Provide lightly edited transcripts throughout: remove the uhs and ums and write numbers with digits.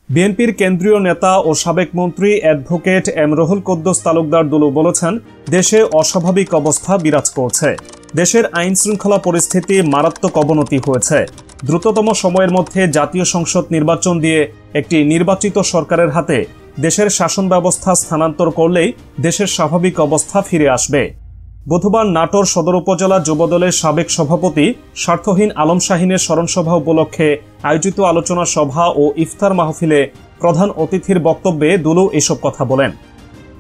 বিএনপির কেন্দ্রীয় নেতা ও সাবেক মন্ত্রী অ্যাডভোকেট এম রুহুল কুদ্দুস তালুকদার দুলু বলেছেন, দেশে অস্বাভাবিক অবস্থা বিরাজ করছে। দেশের আইন শৃঙ্খলা পরিস্থিতি মারাত্মক অবনতি হয়েছে। দ্রুততম সময়ের মধ্যে জাতীয় সংসদ নির্বাচন দিয়ে একটি নির্বাচিত সরকারের হাতে দেশের শাসন ব্যবস্থা স্থানান্তর করলেই দেশের স্বাভাবিক অবস্থা ফিরে আসবে। বুধবার নাটোর সদর উপজেলা যুবদলের সাবেক সভাপতি স্বার্থহীন আলম শাহীনের স্মরণসভা উপলক্ষে আয়োজিত আলোচনা সভা ও ইফতার মাহফিলে প্রধান অতিথির বক্তব্যে দুলু এসব কথা বলেন।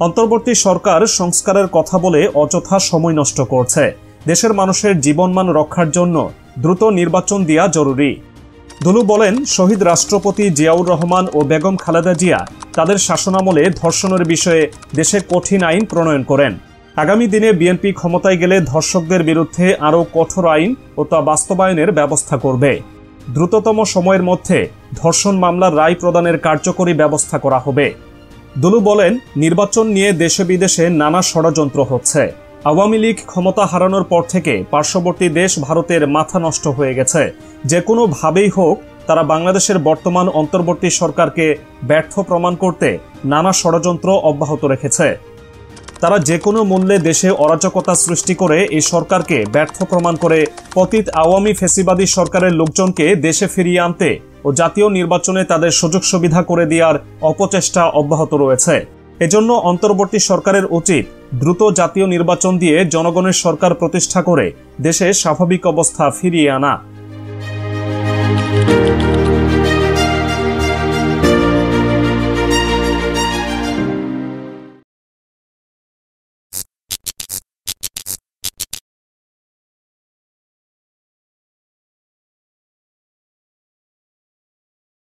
অন্তর্বর্তী সরকার সংস্কারের কথা বলে অযথা সময় নষ্ট করছে। দেশের মানুষের জীবনমান রক্ষার জন্য দ্রুত নির্বাচন দেয়া জরুরি। দুলু বলেন, শহীদ রাষ্ট্রপতি জিয়াউর রহমান ও বেগম খালেদা জিয়া তাদের শাসনামলে ধর্ষণের বিষয়ে দেশে কঠিন আইন প্রণয়ন করেন। আগামী দিনে বিএনপি ক্ষমতায় গেলে ধর্ষকদের বিরুদ্ধে আরও কঠোর আইন ও তা বাস্তবায়নের ব্যবস্থা করবে। দ্রুততম সময়ের মধ্যে ধর্ষণ মামলার রায় প্রদানের কার্যকরী ব্যবস্থা করা হবে। দুলু বলেন, নির্বাচন নিয়ে দেশে বিদেশে নানা ষড়যন্ত্র হচ্ছে। আওয়ামী লীগ ক্ষমতা হারানোর পর থেকে পার্শ্ববর্তী দেশ ভারতের মাথা নষ্ট হয়ে গেছে। যে কোনোভাবেই হোক তারা বাংলাদেশের বর্তমান অন্তর্বর্তী সরকারকে ব্যর্থ প্রমাণ করতে নানা ষড়যন্ত্র অব্যাহত রেখেছে। তারা যে কোনো মূল্যে দেশে অরাজকতা সৃষ্টি করে এই সরকারকে ব্যর্থ প্রমাণ করে পতিত আওয়ামী ফ্যাসিবাদী সরকারের লোকজনকে দেশে ফিরিয়ে আনতে ও জাতীয় নির্বাচনে তাদের সুযোগ সুবিধা করে দেওয়ার অপচেষ্টা অব্যাহত রয়েছে। এজন্য অন্তর্বর্তী সরকারের উচিত দ্রুত জাতীয় নির্বাচন দিয়ে জনগণের সরকার প্রতিষ্ঠা করে দেশে স্বাভাবিক অবস্থা ফিরিয়ে আনা।